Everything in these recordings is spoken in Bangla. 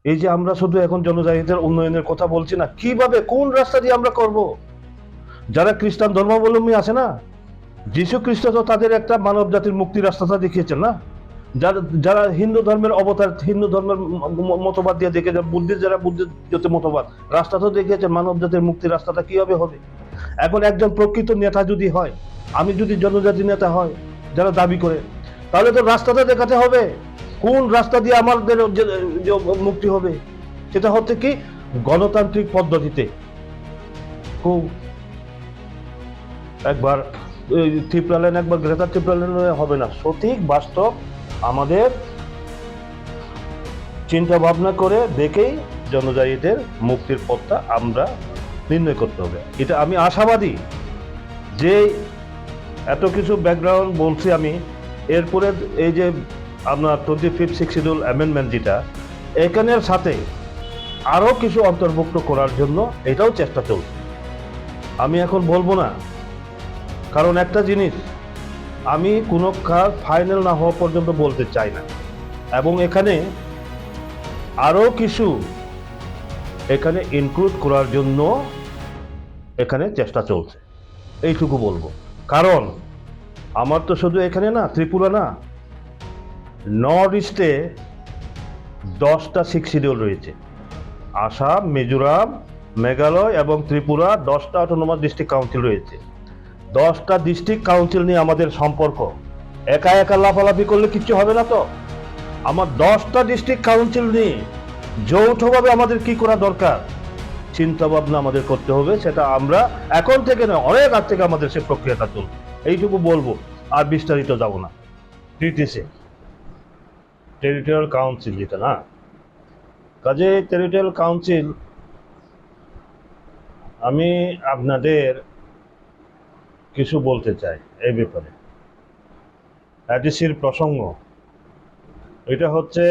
এই যে আমরা শুধু এখন জনজাতিদের উন্নয়নের কথা বলছি না, কিভাবে কোন রাস্তা দিয়ে আমরা করব? যারা খ্রিস্টান ধর্মাবলম্বী আছে না, যীশু খ্রিস্ট তো তাদের একটা মানব জাতির মুক্তির রাস্তাটা দেখিয়েছেন না। যারা যারা হিন্দু ধর্মের অবতার, হিন্দু ধর্মের মতবাদ দিয়ে দেখেছেন, বুদ্ধিস্ট যারা বুদ্ধিস্ট মতবাদ, রাস্তা তো দেখিয়েছেন মানব জাতির মুক্তির রাস্তাটা কিভাবে হবে। এখন একজন প্রকৃত নেতা যদি হয়, আমি যদি জনজাতি নেতা হয় যারা দাবি করে, তাহলে তো রাস্তাটা দেখাতে হবে কোন রাস্তা দিয়ে আমাদের মুক্তি হবে। সেটা হচ্ছে কি গণতান্ত্রিক পদ্ধতিতে। খুব একবার ত্রিপুরা লাইন, একবার গ্রেটার ত্রিপুরা লাইন হবে না, সঠিক বাস্তব আমাদের চিন্তা ভাবনা করে দেখেই জনজাতিদের মুক্তির পথটা আমরা নির্ণয় করতে হবে। এটা আমি আশাবাদী যে এত কিছু ব্যাকগ্রাউন্ড বলছি আমি, এরপরে এই যে আপনার 25 শিডিউল অ্যামেন্ডমেন্ট যেটা, এখানের সাথে আরও কিছু অন্তর্ভুক্ত করার জন্য এটাও চেষ্টা চলছে। আমি এখন বলবো না, কারণ একটা জিনিস আমি কোনো কাজ ফাইনাল না হওয়া পর্যন্ত বলতে চাই না, এবং এখানে আরও কিছু এখানে ইনক্লুড করার জন্য এখানে চেষ্টা চলছে, এইটুকু বলবো। কারণ আমার তো শুধু এখানে না, ত্রিপুরা না, নর্থ ইস্টে 10টা 6 শিডিউল রয়েছে। আসাম, মিজোরাম, মেঘালয় এবং ত্রিপুরা 10টা অটোনমাস ডিস্ট্রিক্ট কাউন্সিল রয়েছে। 10টা ডিস্ট্রিক্ট কাউন্সিল নিয়ে আমাদের সম্পর্ক, একা একা লাফালাফি করলে কিচ্ছু হবে না তো। আমার 10টা ডিস্ট্রিক্ট কাউন্সিল নিয়ে যৌথভাবে আমাদের কি করা দরকার, চিন্তা ভাবনা আমাদের করতে হবে। সেটা আমরা এখন থেকে নয়, অনেক আগ থেকে আমাদের সে প্রক্রিয়াটা চলবে, এইটুকু বলবো, আর বিস্তারিত যাব না। টিটিসি, টেরিটোরিয়াল কাউন্সিল যেটা না, কাজে টেরিটোরিয়াল কাউন্সিল, আমি আপনাদের কিছু বলতে চাই এই ব্যাপারে। এডিসির প্রসঙ্গ, এটা হচ্ছে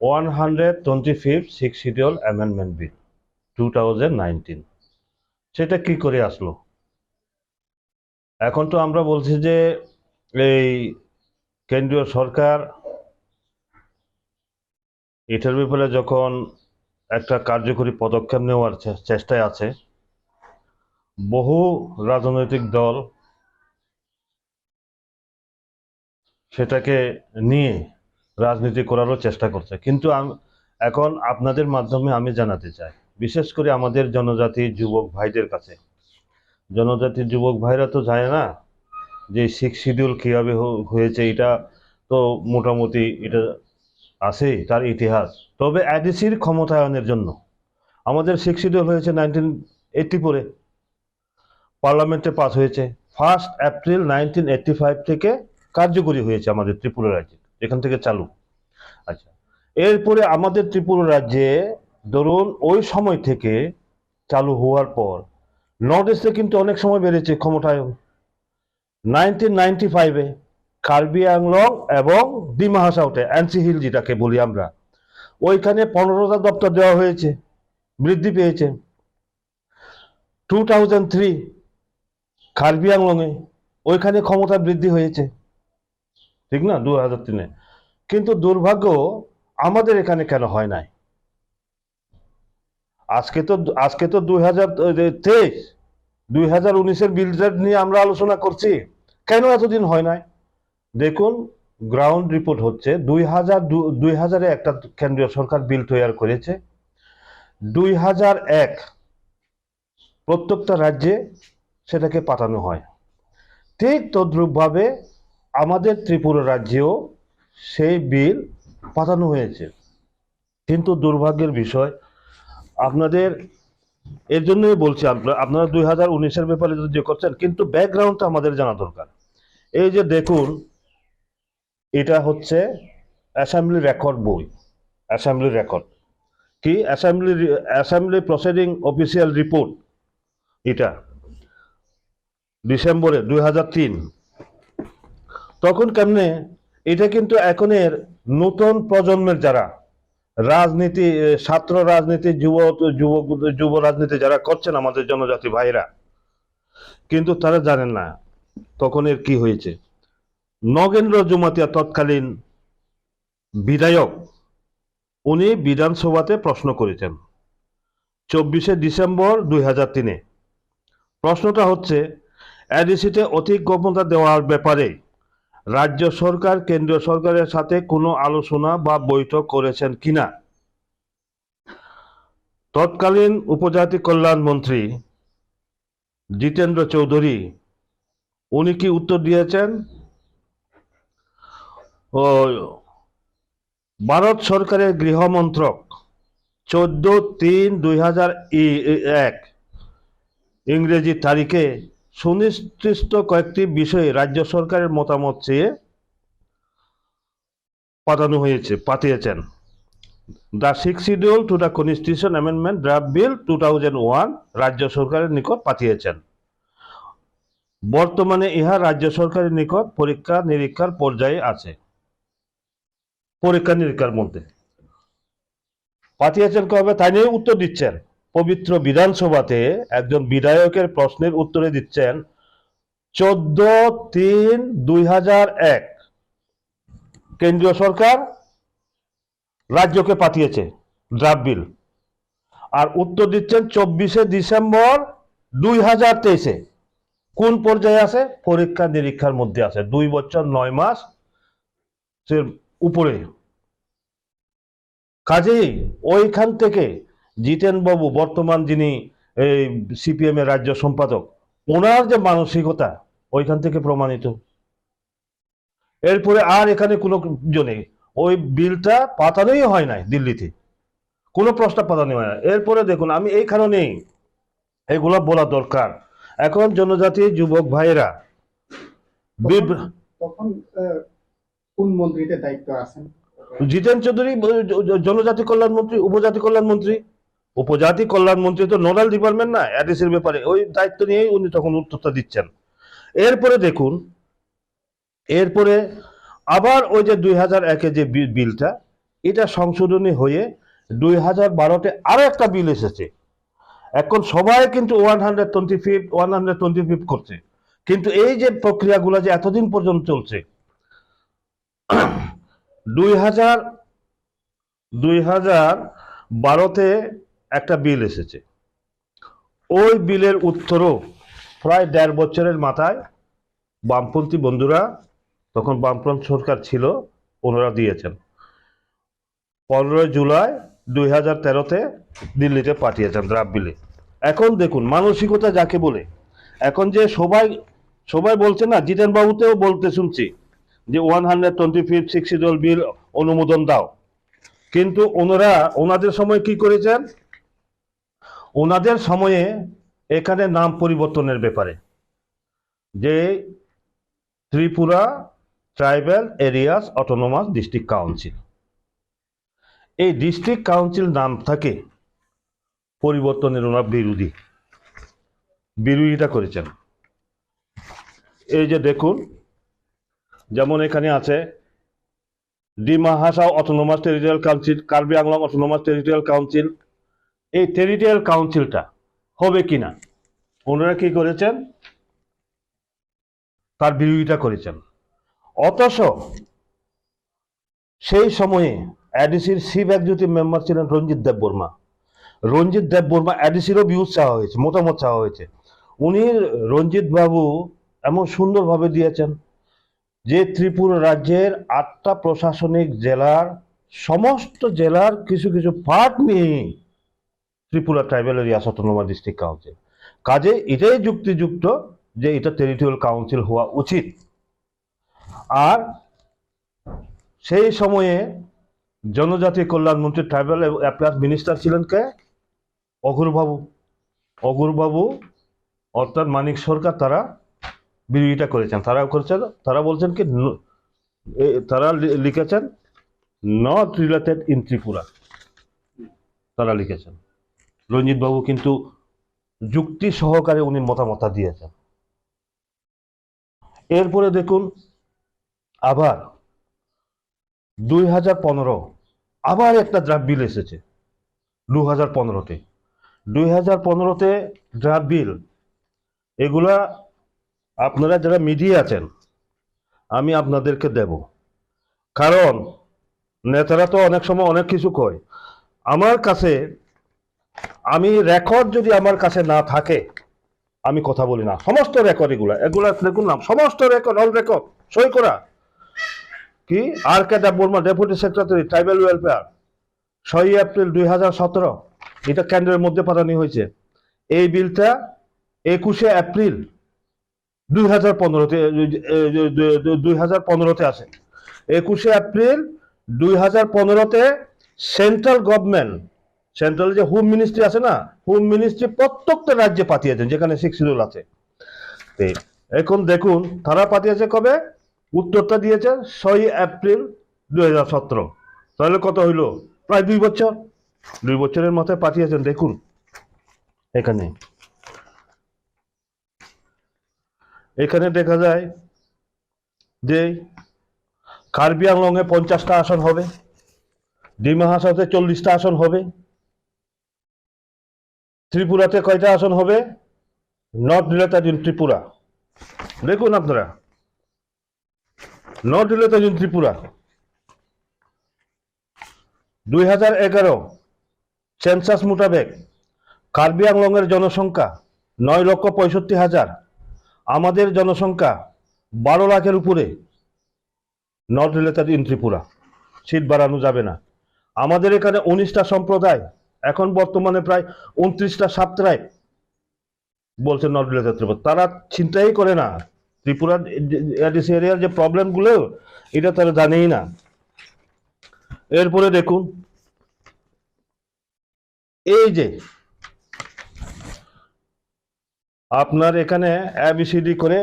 125 6 শিডিউল অ্যামেন্ডমেন্ট বিল 2019। সেটা কি করে আসলো? এখন তো আমরা বলছি যে এই কেন্দ্রীয় সরকার এটার ব্যাপারে যখন একটা কার্যকরী পদক্ষেপ নেওয়ার চেষ্টায় আছে, বহু রাজনৈতিক দল সেটাকে নিয়ে রাজনীতি করারও চেষ্টা করছে। কিন্তু এখন আপনাদের মাধ্যমে আমি জানাতে চাই, বিশেষ করে আমাদের জনজাতি যুবক ভাইদের কাছে, জনজাতি যুবক ভাইরা তো জানে না যে 6 শিডিউল কীভাবে হয়েছে। এটা তো মোটামুটি এটা আছে তার ইতিহাস। তবে এডিসির ক্ষমতায়নের জন্য আমাদের 6 শিডিউল হয়েছে 1984-এ, পার্লামেন্টে পাস হয়েছে। 1 এপ্রিল 1985 থেকে কার্যকরী হয়েছে আমাদের ত্রিপুরা রাজ্যে, এখান থেকে চালু। আচ্ছা, এরপরে আমাদের ত্রিপুরা রাজ্যে ধরুন ওই সময় থেকে চালু হওয়ার পর নর্থ ইস্টে কিন্তু অনেক সময় বেড়েছে ক্ষমতায়ন। 1995-এ কার্বি আংলং এবং ডিমা হাসাওতে, এনসি হিল যেটাকে বলি আমরা, ওইখানে 15টা দপ্তর দেওয়া হয়েছে, বৃদ্ধি পেয়েছে। 2003 কার্বি আংলংয়ে, ওইখানে ক্ষমতা বৃদ্ধি হয়েছে, ঠিক না, 2003-এ। কিন্তু দুর্ভাগ্য আমাদের এখানে কেন হয় নাই? আজকে তো 2023, 2019-এর বিল নিয়ে আমরা আলোচনা করছি, কেন এতদিন হয় নাই? দেখুন, গ্রাউন্ড রিপোর্ট হচ্ছে 2000-এ একটা কেন্দ্রীয় সরকার বিল তৈরি করেছে। 2001 প্রত্যেকটা রাজ্যে সেটাকে পাঠানো হয়। ঠিক তদ্রূপভাবে আমাদের ত্রিপুরা রাজ্যেও সেই বিল পাঠানো হয়েছে। কিন্তু দুর্ভাগ্যের বিষয়, আপনাদের এর জন্যই বলছি, আপনারা 2019-এর ব্যাপারে যে করছেন, কিন্তু ব্যাকগ্রাউন্ডটা আমাদের জানা দরকার। এই যে দেখুন, এটা হচ্ছে অ্যাসেম্বলি রেকর্ড বই, অ্যাসেম্বলি রেকর্ড কি, অ্যাসেম্বলি প্রসিডিং অফিসিয়াল রিপোর্ট, এটা ডিসেম্বরে 2003। তখন কেমনে, এটা কিন্তু এখনের নতুন প্রজন্মের যারা রাজনীতি, ছাত্র রাজনীতি, যুব রাজনীতি যারা করছেন আমাদের জনজাতি ভাইরা, কিন্তু তারা জানেন না তখন এর কি হয়েছে। নগেন্দ্র জুমাতিয়া তৎকালীন বিধায়ক, উনি বিধানসভাতে প্রশ্ন করেছেন 24শে ডিসেম্বর 2003-এ। প্রশ্নটা হচ্ছে, এডিসিতে অধিক ক্ষমতা দেওয়ার ব্যাপারে রাজ্য সরকার কেন্দ্রীয় সরকারের সাথে কোনো আলোচনা বা বৈঠক করেছেন কিনা। তৎকালীন উপজাতি কল্যাণ মন্ত্রী জিতেন্দ্র চৌধুরী উনি কি উত্তর দিয়েছেন, ও ভারত সরকারের গৃহমন্ত্রক 14/3/2001 ইংরেজি তারিখে সুনির্দিষ্ট কয়েকটি বিষয়ে রাজ্য সরকারের মতামত চেয়ে পাঠিয়েছেন। The six schedule to the constitution amendment draft bill 2001 রাজ্য সরকারের নিকট পাঠিয়েছেন। বর্তমানে ইহা রাজ্য সরকারের নিকট পরীক্ষা নিরীক্ষার পর্যায়ে আছে। পরীক্ষা নিরীক্ষার মধ্যে পাঠিয়েছেন কবে, তাই নিয়ে উত্তর দিচ্ছেন। পবিত্র বিধানসভাতে একজন বিধায়কের প্রশ্নের উত্তরে দিচ্ছেন 14/3/2001 কেন্দ্রীয় সরকার রাজ্যকে পাঠিয়েছে ড্রাফট বিল, আর উত্তর দিচ্ছেন 24শে ডিসেম্বর 2023-এ। কোন পর্যায়ে আছে? পরীক্ষা নিরীক্ষার মধ্যে আছে, 2 বছর 9 মাস উপরে। কাজেই ওইখান থেকে জিতেন বাবু, বর্তমান যিনি সিপিএম এর রাজ্য সম্পাদক, ওনার যে মানসিকতা ওইখান থেকে প্রমাণিত। এরপরে আর এখানে কোনো জনে ওই বিলটা পাঠানোই হয় নাই, দিল্লিতে কোনো প্রস্তাব পাঠানো হয় না। এরপরে দেখুন, আমি এই কারণেই এগুলো বলা দরকার। এখন জনজাতি যুবক ভাইয়েরা তখন কোন মন্ত্রীদের দায়িত্ব আছেন? জিতেন চৌধুরী জনজাতি কল্যাণ মন্ত্রী, উপজাতি কল্যাণ মন্ত্রী। উপজাতি কল্যাণ মন্ত্রী তো নোডাল ডিপার্টমেন্ট না এডিসির ব্যাপারে, ওই দায়িত্ব নিয়েই উনি তখন উত্তরটা দিচ্ছেন। এরপরে দেখুন, এরপরে আবার ওই যে 2001-এ যে বিলটা, এটা সংশোধনী হয়ে 2012-তে আরো একটা বিল এসেছে। এখন সবাই কিন্তু 125 করছে, কিন্তু এই যে প্রক্রিয়াগুলো যে এতদিন পর্যন্ত চলছে, 2012-তে একটা বিল এসেছে। ওই বিলের উত্তরও প্রায় 1.5 বছরের মাথায় বামপন্থী বন্ধুরা, তখন বামপন্থী সরকার ছিল, ওনারা দিয়েছেন। 15 জুলাই 2013-তে দিল্লিতে পাঠিয়েছেন ড্রাফট বিলে। এখন দেখুন মানসিকতা যাকে বলে, এখন যে সবাই বলছে না, জিতেন বাবুতেও বলতে শুনছি যে 125 শিডিউল বিল অনুমোদন দাও, কিন্তু ওনাদের সময় কি করেছেন, ওনাদের সময়ে এখানে নাম পরিবর্তনের ব্যাপারে, যে Tripura tribal areas autonomous district council, এই ডিস্ট্রিক্ট কাউন্সিল নাম থাকে পরিবর্তনের ওনার বিরোধিতা করেছেন। এই যে দেখুন, যেমন এখানে আছে Dima Hasao autonomous territorial council, Karbi Anglong autonomous territorial council. এই টেরিটোরিয়াল কাউন্সিলটা হবে কিনা ওনারা কি করেছেন, তার বিরোধিতা করেছেন। অথচ সেই সময়ে এডিসির চিফ এক্সিকিউটিভ মেম্বার ছিলেন রঞ্জিত দেববর্মা। এডিসিরও ভিউজ চাওয়া হয়েছে, মতামত চাওয়া হয়েছে। উনি রঞ্জিত বাবু এমন সুন্দরভাবে দিয়েছেন যে ত্রিপুরা রাজ্যের 8টা প্রশাসনিক জেলার সমস্ত জেলার কিছু কিছু পার্ট নিয়ে Tripura tribal areas autonomous district council. কাজে এটাই যুক্তিযুক্ত যে এটা টেরিটোরিয়াল কাউন্সিল হওয়া উচিত। আর সেই সময়ে জনজাতি কল্যাণ মন্ত্রী ট্রাইবাল অ্যাফেয়ার্স মিনিস্টার ছিলেন কে? অঘুরবাবু অর্থাৎ মানিক সরকার, তারা বিরোধিতা করেছেন। তারা বলছেন কি, তারা লিখেছেন নট রিলেটেড ইন ত্রিপুরা, তারা লিখেছেন। রঞ্জিত বাবু কিন্তু যুক্তি সহকারে উনি মতামত দিয়েছেন। এরপরে দেখুন, আবার 2015 আবার একটা ড্রাফট বিল এসেছে 2015-তে ড্রাফট বিল। এগুলা আপনারা যারা মিডিয়া আছেন আমি আপনাদেরকে দেব। কারণ নেতারা তো অনেক সময় অনেক কিছু কয়। আমার কাছে আমি রেকর্ড যদি আমার কাছে না থাকে আমি কথা বলি না। সমস্ত রেকর্ড এগুলা দেখুন না, সমস্ত রেকর্ড, অল রেকর্ড, সই করা। কি R K Barma, deputy secretary tribal welfare, 6 April 2017, এটা কেন্দ্রের মধ্যে পাঠানো হয়েছে। এই বিলটা 21 এপ্রিল 2015-তে 2015-তে আসে। 21 এপ্রিল 2015-তে সেন্ট্রাল গভর্নমেন্ট, সেন্ট্রাল যে হোম মিনিস্ট্রি আছে না, হোম মিনিস্ট্রি প্রত্যেকটা রাজ্যে পাঠিয়েছেন যেখানে 6 শিডিউল আছে। এখন দেখুন তারা পাঠিয়েছে কবে, উত্তরটা দিয়েছে 6 এপ্রিল 2017। তাহলে কত হইল? প্রায় 2 বছর। 2 বছরের মাথায় পাঠিয়েছেন। দেখুন এখানে এখানে দেখা যায় যে কার্বি আংলংয়ে 50টা আসন হবে, ডিমা হাসাওতে 40টা আসন হবে, ত্রিপুরাতে কয়টা আসন হবে? Not related in Tripura. দেখুন আপনারা, not related in Tripura 2011 census মোতাবেক কার্বি আংলংয়ের জনসংখ্যা 9,65,000, আমাদের জনসংখ্যা 12 লাখের উপরে। Not related in Tripura, seat বাড়ানো যাবে না। আমাদের এখানে 19টা সম্প্রদায়, এখন বর্তমানে প্রায় 29টা সাপ্তাহিক বলছে নট রিলেটেড ত্রিপুরা। তারা চিন্তাই করে না ত্রিপুরার এডিসি এরিয়ার যে প্রবলেমগুলো, এটা তারা জানেই না। এরপরে দেখুন এই যে আপনার এখানে এবিসিডি করে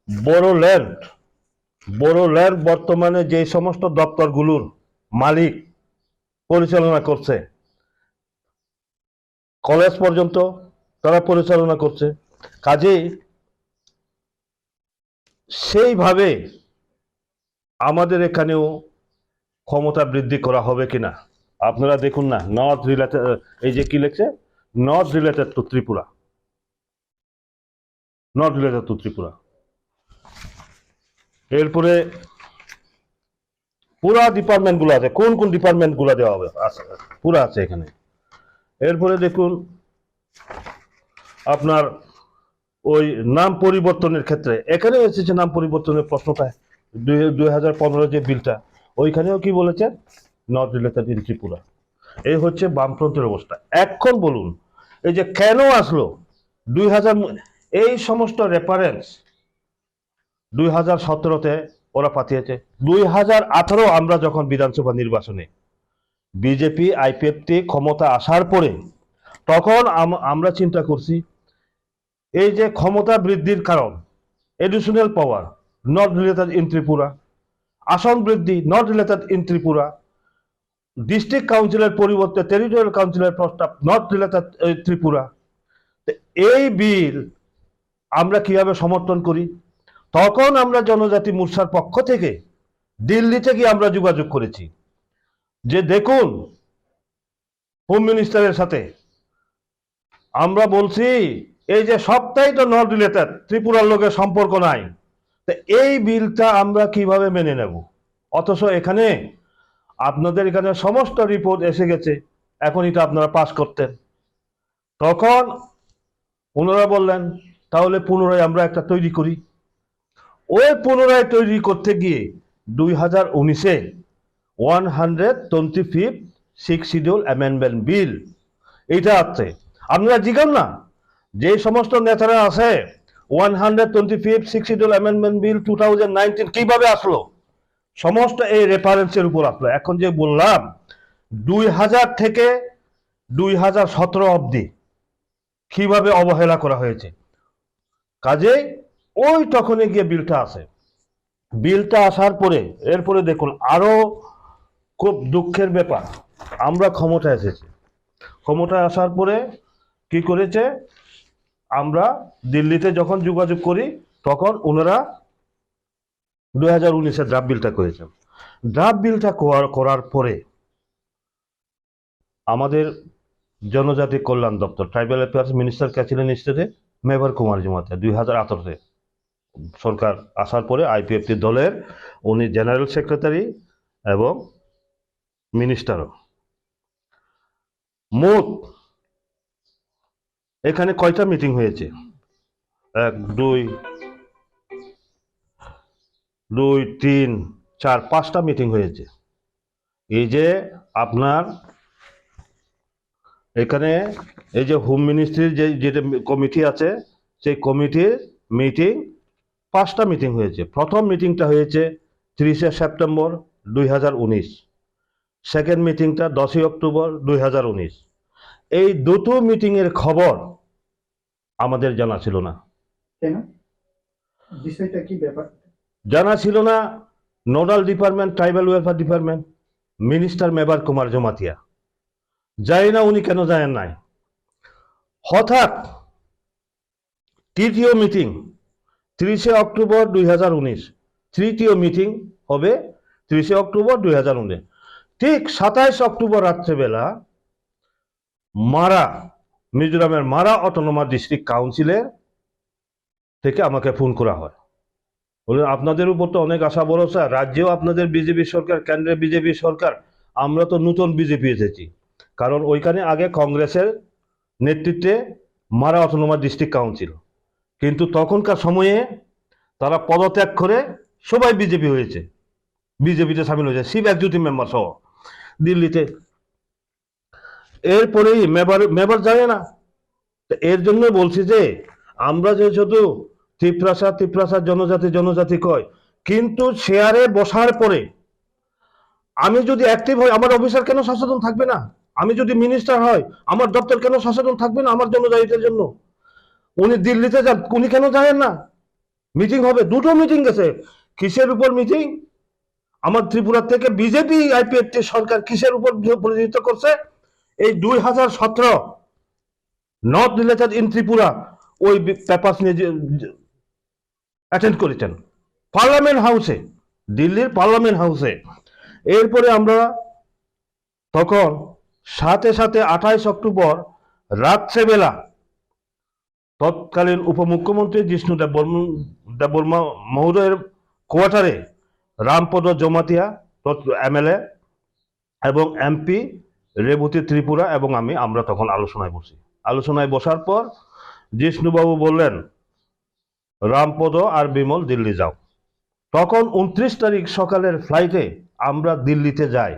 বড় ল্যান্ড বর্তমানে যে সমস্ত দপ্তরগুলোর মালিক পরিচালনা করছে, কলেজ পর্যন্ত তারা পরিচালনা করছে। কাজেই সেইভাবে আমাদের এখানেও ক্ষমতা বৃদ্ধি করা হবে কিনা আপনারা দেখুন না। নট রিলেটেড, এই যে কি লিখছে, not related to Tripura, not related to Tripura. এরপরে পুরা ডিপার্টমেন্টগুলো আছে, কোন কোন ডিপার্টমেন্টগুলো দেওয়া হবে আছে, পুরা আছে এখানে। এরপরে দেখুন আপনার ওই নাম পরিবর্তনের ক্ষেত্রে এখানে এসেছে নাম পরিবর্তনের প্রশ্নটা 2015 যে বিলটা, ওইখানেও কি বলেছেন? Not related in Tripura. এই হচ্ছে বামফ্রন্টের অবস্থা। এখন বলুন এই যে কেন আসলো 2000, এই সমস্ত রেফারেন্স 2017-তে ওরা পাঠিয়েছে। 2018 আমরা যখন বিধানসভা নির্বাচনে বিজেপি আইপিএফটি ক্ষমতা আসার পরে তখন আমরা চিন্তা করছি এই যে ক্ষমতা বৃদ্ধির কারণ additional power not related in Tripura, আসন বৃদ্ধি not related in Tripura, district কাউন্সিলের পরিবর্তে টেরিটোরিয়াল কাউন্সিলের প্রস্তাব নট রিলেটেড ত্রিপুরা। এই বিল আমরা কিভাবে সমর্থন করি? তখন আমরা জনজাতি মোর্চার পক্ষ থেকে দিল্লিতে গিয়ে আমরা যোগাযোগ করেছি যে দেখুন হোম মিনিস্টারের সাথে আমরা বলছি এই যে সবটাই তো নট রিলেটেড, ত্রিপুরার লোকের সম্পর্ক নাই, তো এই বিলটা আমরা কিভাবে মেনে নেব? অথচ এখানে আপনাদের এখানে সমস্ত রিপোর্ট এসে গেছে, এখন এটা আপনারা পাস করতেন। তখন ওনারা বললেন তাহলে পুনরায় আমরা একটা তৈরি করি। ওই পুনরায় তৈরি করতে গিয়ে 2019-এ 125 6 শিডিউল অ্যামেন্ডমেন্ট বিল এইটা আছে। আপনারা জিজ্ঞান না যে সমস্ত নেতারা আছে 125 6 শিডিউল অ্যামেন্ডমেন্ট বিল 2019 কিভাবে আসলো? সমস্ত এই রেফারেন্সের উপর আসলো। এখন যে বললাম 2000 থেকে 2017 অবধি কিভাবে অবহেলা করা হয়েছে, কাজে ওই তখনই গিয়ে বিলটা আসে। বিলটা আসার পরে এরপরে দেখুন আরো খুব দুঃখের ব্যাপার, আমরা ক্ষমতায় এসেছি। ক্ষমতায় আসার পরে কি করেছে, আমরা দিল্লিতে যখন যোগাযোগ করি তখন ওনারা 2019-এ ড্রাফট বিলটা করেছেন। ড্রাফট বিলটা করার পরে আমাদের জনজাতি কল্যাণ দপ্তর ট্রাইবাল অ্যাফেয়ার্স মিনিস্টার কে ছিলেন স্টেটে মেবার কুমার জমাতে 2018-তে সরকার আসার পরে আইপিএফটি দলের উনি জেনারেল সেক্রেটারি এবং মিনিস্টারও। মোট এখানে কয়টা মিটিং হয়েছে? 1 2 2 3 4 5টা মিটিং হয়েছে। এই যে আপনার এখানে এই যে হোম মিনিস্ট্রির যেটা কমিটি আছে, সেই কমিটির মিটিং 5টা মিটিং হয়েছে। প্রথম মিটিংটা হয়েছে 30শে সেপ্টেম্বর 2019, সেকেন্ড মিটিংটা 10ই অক্টোবর 2019। এই দুটো মিটিংয়ের খবর আমাদের জানা ছিল না। কেন? বিষয়টা কি ব্যাপার? জানা ছিল না। Nodal department tribal welfare department, minister Mevar Kumar Jamatia, জানি না উনি কেন জানেন নাই। হঠাৎ তৃতীয় মিটিং 30শে অক্টোবর 2019, তৃতীয় মিটিং হবে 30শে অক্টোবর 2019। ঠিক 27 অক্টোবর রাত্রেবেলা মিজোরামের মারা অটোনোমাস ডিস্ট্রিক্ট কাউন্সিলের থেকে আমাকে ফোন করা হয়। বলে আপনাদের উপর তো অনেক আশা ভরসা, রাজ্যেও আপনাদের বিজেপি সরকার, কেন্দ্রে বিজেপি সরকার, আমরা তো নতুন বিজেপি এসেছি। কারণ ওইখানে আগে কংগ্রেসের নেতৃত্বে মারা অটোনোমাস ডিস্ট্রিক্ট কাউন্সিল, কিন্তু তখনকার সময়ে তারা পদত্যাগ করে সবাই বিজেপি হয়েছে, বিজেপিতে সামিল হয়েছে, শিব একজুটি মেম্বার সহ দিল্লিতে। এরপরেই মেবার জানে না। এর জন্য বলছি যে আমরা যে শুধু ত্রিপ্রাসা জনজাতি কয়, কিন্তু শেয়ারে বসার পরে আমি যদি অ্যাক্টিভ হই, আমার অফিসার কেন সচেতন থাকবে না? আমি যদি মিনিস্টার হয়, আমার দপ্তর কেন সচেতন থাকবে না আমার জনজাতিদের জন্য? উনি দিল্লিতে যান, উনি কেন জানেন না? মিটিং হবে, দুটো মিটিং গেছে। কিসের উপর মিটিং? আমার ত্রিপুরা থেকে বিজেপি আইপিএফটি সরকার কিসের উপর পরিচিত করছে? এই 2017 নট রিলেটেড ইন ত্রিপুরা ওই পেপার নিয়ে অ্যাটেন্ড করেছেন পার্লামেন্ট হাউসে, দিল্লির পার্লামেন্ট হাউসে। এরপরে আমরা তখন সাথে 28 অক্টোবর রাত্রেবেলা তৎকালীন উপমুখ্যমন্ত্রী জিষ্ণু দেববর্মা মহোদয়ের কোয়ার্টারে রামপদ জমাতিয়া এমএলএ এবং এমপি রেবতী ত্রিপুরা এবং আমরা তখন আলোচনায় বসি। আলোচনায় বসার পর জিষ্ণুবাবু বললেন রামপদ আর বিমল দিল্লি যাও। তখন 29 তারিখ সকালের ফ্লাইটে আমরা দিল্লিতে যাই।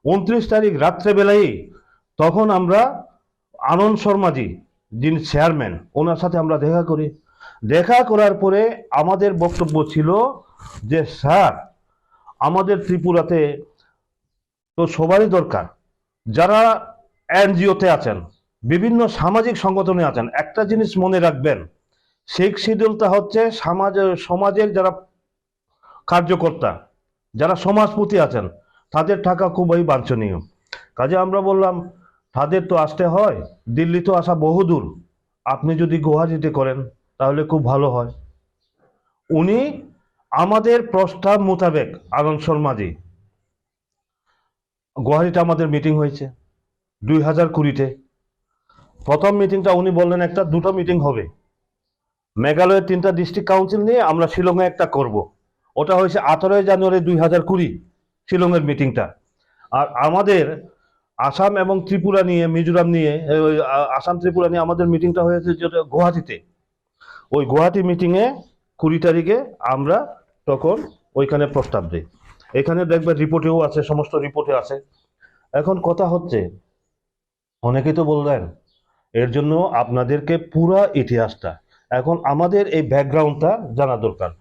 29 তারিখ রাত্রেবেলাই তখন আমরা আনন্দ শর্মাজি যিনি চেয়ারম্যান, ওনার সাথে আমরা দেখা করি। দেখা করার পরে আমাদের বক্তব্য ছিল যে স্যার, আমাদের ত্রিপুরাতে তো সবারই দরকার, যারা এনজিওতে আছেন, বিভিন্ন সামাজিক সংগঠনে আছেন, একটা জিনিস মনে রাখবেন, শেখ শিডিউলটা হচ্ছে সমাজের যারা কার্যকর্তা, যারা সমাজপতি আছেন, তাদের টাকা খুবই বাঞ্ছনীয়। কাজে আমরা বললাম তাদের তো আসতে হয়, দিল্লি তো আসা বহুদূর, আপনি যদি গুয়াহাটিতে করেন তাহলে খুব ভালো হয়। উনি আমাদের প্রস্তাব মোতাবেক আনন্দ শর্মাজি, গুয়াহাটিতে আমাদের মিটিং হয়েছে 2020-তে। প্রথম মিটিংটা উনি বললেন একটা দুটো মিটিং হবে, মেঘালয়ের 3টা ডিস্ট্রিক্ট কাউন্সিল নিয়ে আমরা শিলংয়ে একটা করব। ওটা হয়েছে 18 জানুয়ারি 2020 শিলংয়ের মিটিংটা। আর আমাদের আসাম এবং ত্রিপুরা নিয়ে, মিজোরাম নিয়ে, আসাম ত্রিপুরা নিয়ে আমাদের মিটিংটা হয়েছে যেটা গুয়াহাটিতে। ওই গুয়াহাটি মিটিংয়ে 20 তারিখে আমরা তখন ওইখানে প্রস্তাব দিই। এখানে দেখবেন রিপোর্টেও আছে, সমস্ত রিপোর্টে আছে। এখন কথা হচ্ছে, অনেকেই তো বললেন এর জন্য আপনাদেরকে পুরা ইতিহাসটা, এখন আমাদের এই ব্যাকগ্রাউন্ডটা জানা দরকার।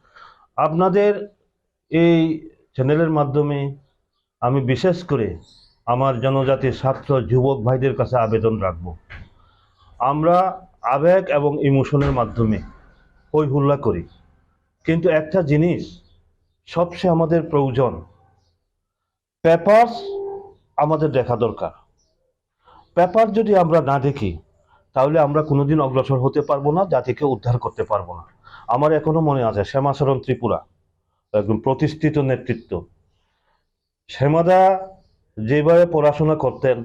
আপনাদের এই চ্যানেলের মাধ্যমে আমি বিশেষ করে আমার জনজাতির ছাত্র যুবক ভাইদের কাছে আবেদন রাখব, আমরা আবেগ এবং ইমোশনের মাধ্যমে হই হুল্লা করি, কিন্তু একটা জিনিস সবচেয়ে আমাদের প্রয়োজন, পেপারস আমাদের দেখা দরকার। পেপার যদি আমরা না দেখি তাহলে আমরা কোনোদিন অগ্রসর হতে পারবো না, জাতিকে উদ্ধার করতে পারবো না। আমার এখনো মনে আছে শ্যামাচরণ ত্রিপুরা, একদম প্রতিষ্ঠিত নেতৃত্ব, শ্যামাদা যেভাবে পড়াশোনা করতেন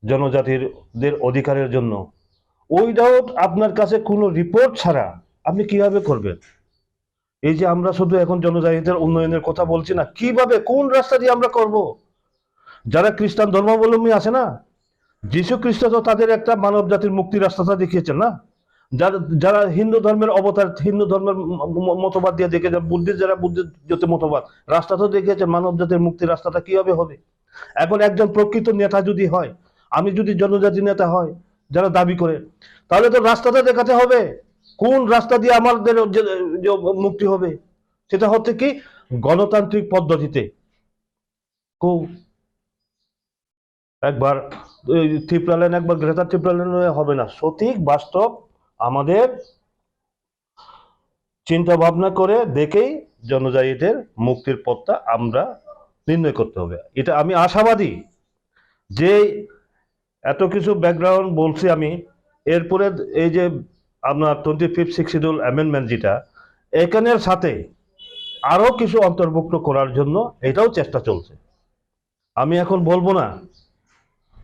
জনজাতিদের অধিকারের জন্য, উইদাউট আপনার কাছে কোনো রিপোর্ট ছাড়া আপনি কিভাবে করবেন? এই যে আমরা শুধু এখন জনজাতিদের উন্নয়নের কথা বলছি না, কিভাবে কোন রাস্তা দিয়ে আমরা করব? যারা খ্রিস্টান ধর্মাবলম্বী আছে না, যীশু খ্রিস্ট তো তাদের একটা মানব জাতির মুক্তির রাস্তাটা দেখিয়েছেন না? যারা যারা হিন্দু ধর্মের অবতার, হিন্দু ধর্মের মতবাদ দিয়ে দেখেছেন, বুদ্ধিস্ট যারা বুদ্ধিস্ট মতবাদ, রাস্তা তো দেখিয়েছেন মানব জাতির মুক্তির রাস্তাটা কিভাবে হবে। এখন একজন প্রকৃত নেতা যদি হয়, আমি যদি জনজাতি নেতা হয় যারা দাবি করে, তাহলে তো রাস্তাটা দেখাতে হবে কোন রাস্তা দিয়ে আমাদের মুক্তি হবে। সেটা হচ্ছে কি গণতান্ত্রিক পদ্ধতিতে। একবার ত্রিপুরা লাইন, একবার গ্রেটার ত্রিপুরা লাইন হবে না, সঠিক বাস্তব আমাদের চিন্তা ভাবনা করে দেখেই জনজাতিদের মুক্তির পথটা আমরা নির্ণয় করতে হবে। এটা আমি আশাবাদী যে এত কিছু ব্যাকগ্রাউন্ড বলছি আমি, এরপরে এই যে আপনার 25 শিডিউল অ্যামেন্ডমেন্ট যেটা, এখানের সাথে আরো কিছু অন্তর্ভুক্ত করার জন্য এটাও চেষ্টা চলছে। আমি এখন বলবো না,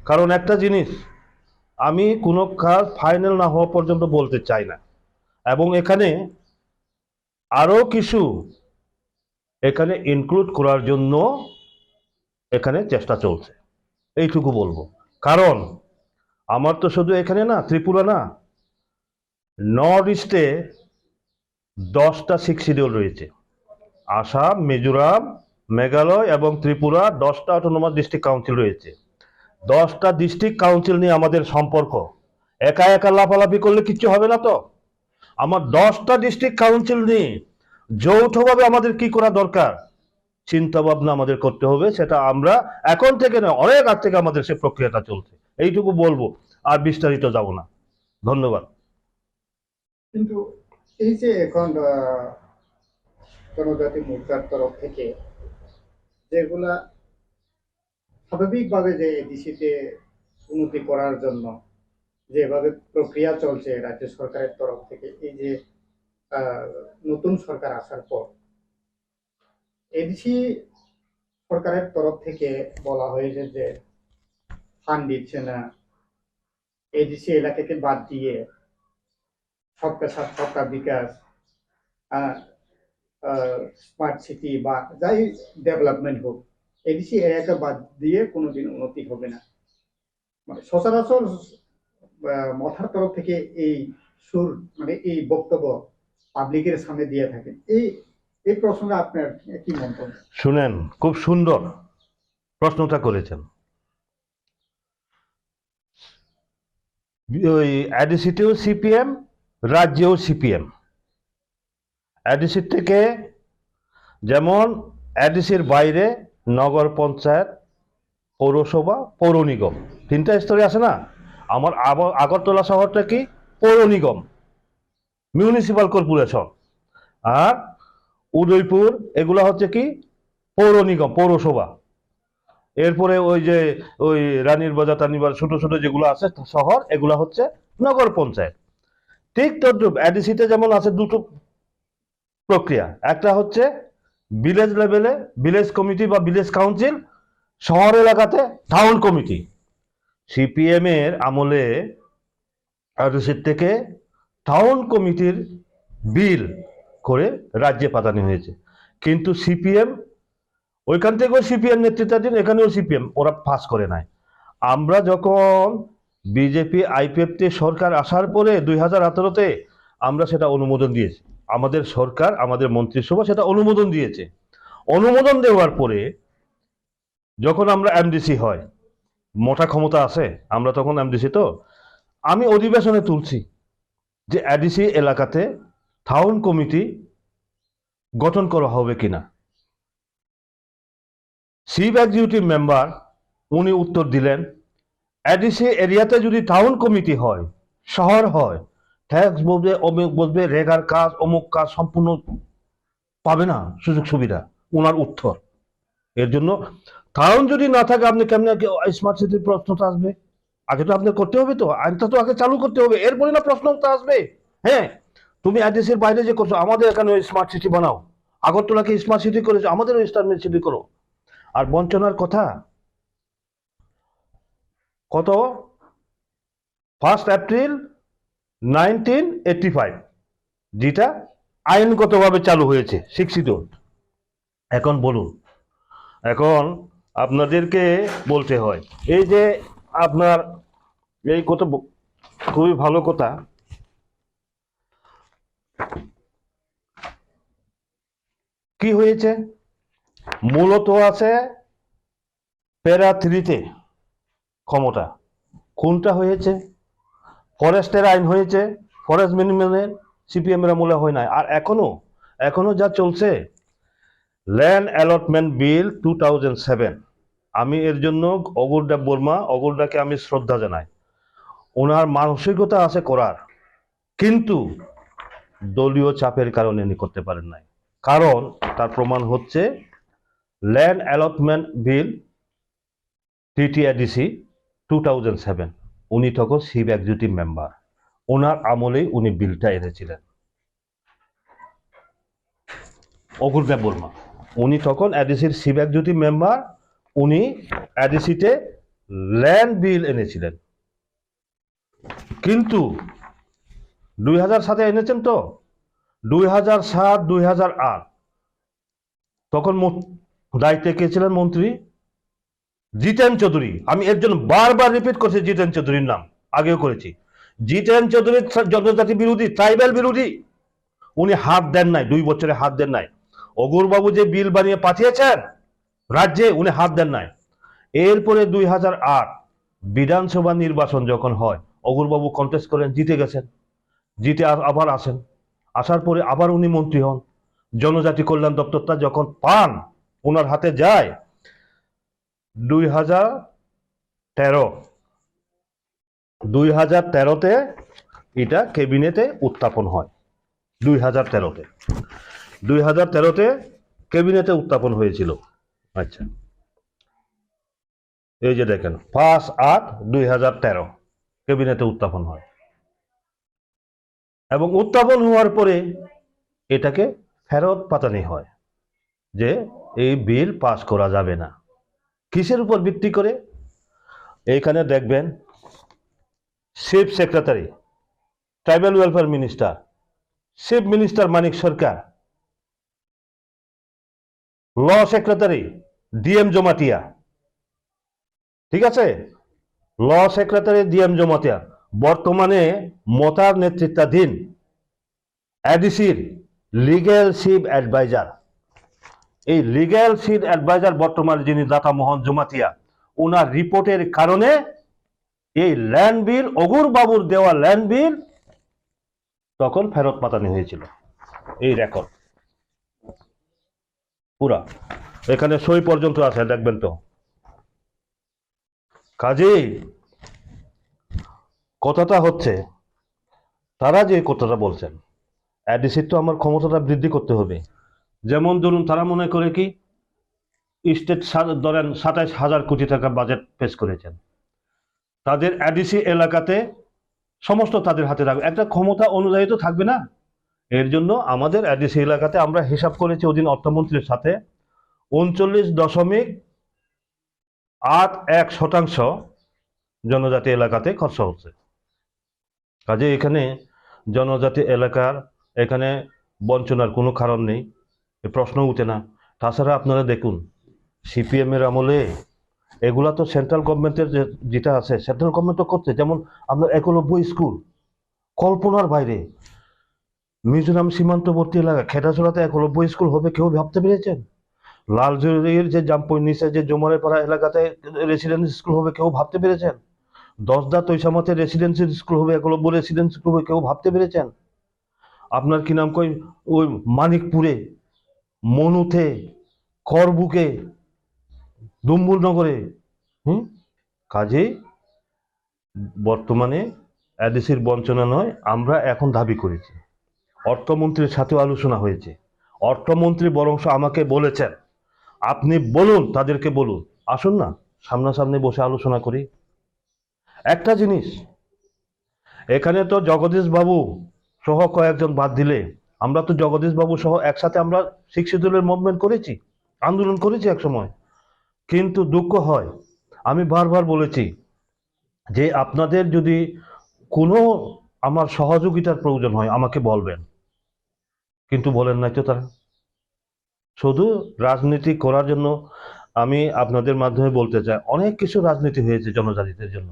কারণ একটা জিনিস, আমি কোনো কাজ ফাইনাল না হওয়া পর্যন্ত বলতে চাই না, এবং এখানে আরো কিছু এখানে ইনক্লুড করার জন্য এখানে চেষ্টা চলছে, এইটুকু বলবো। কারণ আমার তো শুধু এখানে না, ত্রিপুরা না, নর্থ ইস্টে 10টা 6 শিডিউল রয়েছে। আসাম, মিজোরাম, মেঘালয় এবং ত্রিপুরা 10টা অটোনমাস ডিস্ট্রিক্ট কাউন্সিল রয়েছে। 10টা ডিস্ট্রিক্ট কাউন্সিল নিয়ে আমাদের সম্পর্ক, একা একা লাফালাফি করলে কিচ্ছু হবে না তো। আমার 10টা ডিস্ট্রিক্ট কাউন্সিল নিয়ে যৌথভাবে আমাদের কি করা দরকার চিন্তা ভাবনা আমাদের করতে হবে। সেটা আমরা এখন থেকে নয়, অনেক আগ থেকে আমাদের সে প্রক্রিয়াটা চলছে, এইটুকু বলবো, আর বিস্তারিত যাব না। ধন্যবাদ। কিন্তু এই যে এখন জনজাতি মোর্চার তরফ থেকে যেগুলা স্বাভাবিকভাবে যে এডিসিতে উন্নতি করার জন্য যেভাবে প্রক্রিয়া চলছে রাজ্য সরকারের তরফ থেকে, এই যে নতুন সরকার আসার পর এডিসি সরকারের তরফ থেকে বলা হয়েছে যে ফান্ড দিচ্ছে না, এডিসি এলাকাকে বাদ দিয়ে সবকা সাথ সবকা বিকাশ, স্মার্ট সিটি বা যাই ডেভেলপমেন্ট হোক, এডিসি এলাকা বাদ দিয়ে কোনোদিন উন্নতি হবে না। মানে সচরাচর মথার তরফ থেকে এই সুর, মানে এই বক্তব্য পাবলিকের সামনে দিয়ে থাকেন। এই প্রসঙ্গে আপনার কি মন্তব্য? শুনেন, খুব সুন্দর প্রশ্নটা করেছেন। ওই অ্যাডিসিতেও সিপিএম, রাজ্যেও সিপিএম। অ্যাডিসির থেকে যেমন অ্যাডিসির বাইরে নগর পঞ্চায়েত, পৌরসভা, পৌর নিগম, 3টা স্তরে আছে না। আমার আগরতলা শহরটা কি পৌর নিগম, মিউনিসিপাল কর্পোরেশন, আর উদয়পুর এগুলা হচ্ছে কি পৌর নিগম, পৌরসভা। এরপরে ওই যে ওই রানীর বাজার টানির বাজার ছোট ছোট যেগুলো আছে শহর, এগুলা হচ্ছে নগর পঞ্চায়েত। ঠিক তদ্রুপ অ্যাডিসিতে যেমন আছে দুটো প্রক্রিয়া, একটা হচ্ছে ভিলেজ লেভেলে ভিলেজ কমিটি বা ভিলেজ কাউন্সিল, শহর এলাকাতে টাউন কমিটি। সিপিএম এর আমলে অ্যাডিসির থেকে টাউন কমিটির বিল করে রাজ্যে পাঠানো হয়েছে, কিন্তু সিপিএম ওইখান থেকেও সিপিএম নেতৃত্বাধীন, এখানেও সিপিএম, ওরা পাস করে নাই। আমরা যখন বিজেপি আইপিএফটি সরকার আসার পরে 2018-তে আমরা সেটা অনুমোদন দিয়েছি, আমাদের সরকার আমাদের মন্ত্রিসভা সেটা অনুমোদন দিয়েছে। অনুমোদন দেওয়ার পরে যখন আমরা এমডিসি হয়, মোটা ক্ষমতা আছে আমরা তখন এমডিসি, তো আমি অধিবেশনে তুলছি যে এডিসি এলাকাতে টাউন কমিটি গঠন করা হবে কিনা। চিফ এক্সিকিউটিভ মেম্বার উনি উত্তর দিলেন, এডিসি এরিয়াতে যদি টাউন কমিটি হয়, শহর হয়, ট্যাক্স বসবে, অমুক বসবে, রেগার কাজ অমুক কাজ সম্পূর্ণ পাবে না সুযোগ সুবিধা। ওনার উত্তর, এর জন্য টাউন যদি না থাকে আপনি কেমনে স্মার্ট সিটির প্রশ্নটা আসবে? আগে তো আপনার করতে হবে, তো আইনটা তো আগে চালু করতে হবে, এরপরে না প্রশ্নটা আসবে। হ্যাঁ, তুমি এডিসির বাইরে যে করছো, আমাদের এখানে স্মার্ট সিটি বানাও, আগরতলাকে স্মার্ট সিটি করেছো, আমাদেরও স্মার্ট সিটি করো। আর বঞ্চনার কথা কত, 1 এপ্রিল 1985 যেটা আইনগতভাবে চালু হয়েছে, শিক্ষিত। এখন বলুন, এখন আপনাদেরকে বলতে হয়, এই যে আপনার এই কথা খুবই ভালো কথা, কি হয়েছে মূলত আছে প্যারা 3-তে ক্ষমতা। কোনটা হয়েছে? ফরেস্টের আইন হয়েছে, ফরেস্ট মিনিমামের সিপিএম এর আমলে হয় নাই। আর এখনো যা চলছে ল্যান্ড অ্যালটমেন্ট বিল 2007, আমি এর জন্য অগরদা বর্মা, অগরদাকে আমি শ্রদ্ধা জানাই। ওনার মানসিকতা আছে করার, কিন্তু দলীয় চাপের কারণে উনি করতে পারেন নাই। কারণ তার প্রমাণ হচ্ছে ল্যান্ড অ্যালটমেন্ট বিল TTC 2007, উনি তখন চিফ এক্সিকিউটিভ মেম্বার, ওনার আমলেই উনি বিলটা এনেছিলেন। অগুরদেব বর্মা উনি তখন এডিসির চিফ এক্সিকিউটিভ মেম্বার, উনি এডিসিতে ল্যান্ড বিল এনেছিলেন। কিন্তু 2007-এ এনেছেন তো, 2007, 2008 তখন দায়িত্বে কে ছিলেন মন্ত্রী? জিতেন চৌধুরী। আমি এর জন্য বারবার রিপিট করছি জিতেন চৌধুরীর নাম, আগেও করেছি। জিতেন চৌধুরী জনজাতি বিরোধী, ট্রাইবাল বিরোধী, উনি হাত দেন নাই, 2 বছরে হাত দেন নাই। অগুরবাবু যে বিল বানিয়ে পাঠিয়েছেন রাজ্যে, উনি হাত দেন নাই। এরপরে 2008 বিধানসভা নির্বাচন যখন হয়, অগুরবাবু কন্টেস্ট করেন, জিতে গেছেন, জিতে আবার আসেন, আসার পরে আবার উনি মন্ত্রী হন। জনজাতি কল্যাণ দপ্তরটা যখন পান, ওনার হাতে যায় 2013-তে এটা ক্যাবিনেটে উত্থাপন হয়। 2013-তে ক্যাবিনেটে উত্থাপন হয়েছিল। আচ্ছা, এই যে দেখেন 5/8/2013 ক্যাবিনেটে উত্থাপন হয়, এবং উত্থাপন হওয়ার পরে এটাকে ফেরত পাঠানো হয় যে এই বিল পাস করা যাবে না। কিসের উপর ভিত্তি করে? এইখানে দেখবেন chief secretary, tribal welfare minister, chief minister Manik Sarkar, law secretary DM Jamatia, ঠিক আছে, ল সেক্রেটারি DM জমাতিয়া, বর্তমানে মতার নেতৃত্বাধীন ADCর লিগ্যাল চিফ অ্যাডভাইজার। এই লিগ্যাল চিফ অ্যাডভাইজার বর্তমানে যিনি দাতা মোহন জমাতিয়া, ওনার রিপোর্টের কারণে এই ল্যান্ড বিল, অগুর বাবুর দেওয়া ল্যান্ড বিল তখন ফেরত পাঠানো হয়েছিল। এই রেকর্ড পুরা, এখানে সই পর্যন্ত আছে, দেখবেন তো। কাজেই কথাটা হচ্ছে, তারা যে কথাটা বলছেন, ADCর তো আমার ক্ষমতাটা বৃদ্ধি করতে হবে। যেমন ধরুন, তারা মনে করে কি স্টেট ধরেন 27,000 কোটি টাকা বাজেট পেশ করেছেন, তাদের ADC এলাকাতে সমস্ত তাদের হাতে থাকবে, একটা ক্ষমতা অনুযায়ী তো থাকবে না। এর জন্য আমাদের ADC এলাকাতে আমরা হিসাব করেছি ওদিন অর্থমন্ত্রীর সাথে 39.81% জনজাতি এলাকাতে খরচা হচ্ছে। কাজে এখানে জনজাতি এলাকার এখানে বঞ্চনার কোনো কারণ নেই, প্রশ্ন উঠে না। তাছাড়া আপনারা দেখুন CPM এর আমলে এগুলা তো সেন্ট্রাল গভর্নমেন্টের যেটা আছে, সেন্ট্রাল গভর্নমেন্ট করছে। যেমন আপনার 91 স্কুল, কল্পনার বাইরে। মিজোরাম সীমান্তবর্তী এলাকা খেটাছড়াতে 91 স্কুল হবে, কেউ ভাবতে পেরেছেন? লালজুরির যে জাম্পুর নিচে যে জমারেপাড়া এলাকাতে রেসিডেন্সি স্কুল হবে, কেউ ভাবতে পেরেছেন? 10দা তৈসামতে রেসিডেন্সি স্কুল হবে, 91 রেসিডেন্সি স্কুল হবে, কেউ ভাবতে পেরেছেন? আপনার কি নাম কই ওই মানিকপুরে, মনুতে, করবুকে, দুম্বুরনগরে। কাজেই বর্তমানে ADCর বঞ্চনা নয়, আমরা এখন দাবি করেছি। অর্থমন্ত্রীর সাথেও আলোচনা হয়েছে, অর্থমন্ত্রী বরংশ আমাকে বলেছেন আপনি বলুন, তাদেরকে বলুন আসুন না সামনাসামনি বসে আলোচনা করি। একটা জিনিস, এখানে তো জগদীশ বাবু সহ কয়েকজন বাদ দিলে, আমরা তো জগদীশ বাবু সহ একসাথে আমরা শিক্ষিত দলের মুভমেন্ট করেছি, আন্দোলন করেছি এক সময়। কিন্তু দুঃখ হয়, আমি বারবার বলেছি যে আপনাদের যদি কোনো আমার সহযোগিতার প্রয়োজন হয় আমাকে বলবেন, কিন্তু বলেন নাই তো তারা। শুধু রাজনীতি করার জন্য আমি আপনাদের মাধ্যমে বলতে চাই, অনেক কিছু রাজনীতি হয়েছে জনজাতিদের জন্য।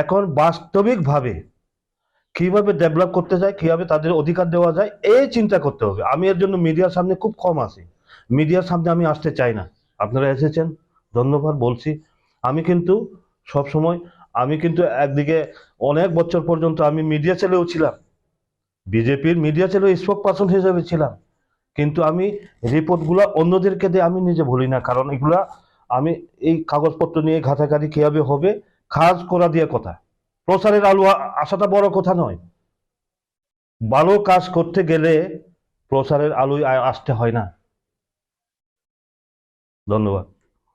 এখন বাস্তবিকভাবে কিভাবে ডেভেলপ করতে যায়, কিভাবে তাদের অধিকার দেওয়া যায়, এই চিন্তা করতে হবে। আমি এর জন্য মিডিয়ার সামনে খুব কম আসি, মিডিয়ার সামনে আমি আসতে চাই না। আপনারা এসেছেন, ধন্যবাদ বলছি। আমি কিন্তু সব সময়, আমি কিন্তু একদিকে অনেক বছর পর্যন্ত আমি মিডিয়া ছেলেও ছিলাম, বিজেপির মিডিয়া ছেলে স্পোক পার্সন হিসেবে ছিলাম, কিন্তু আমি রিপোর্টগুলো অন্যদেরকে দিয়ে আমি নিজে বলি না, কারণ এগুলা আমি এই কাগজপত্র নিয়ে ঘাটাঘাটি কিভাবে হবে, খাস করা দিয়ে কথা। প্রচারের আলো আসাটা বড় কথা নয়, ভালো কাজ করতে গেলে প্রচারের আলোয় আসতে হয় না। ধন্যবাদ।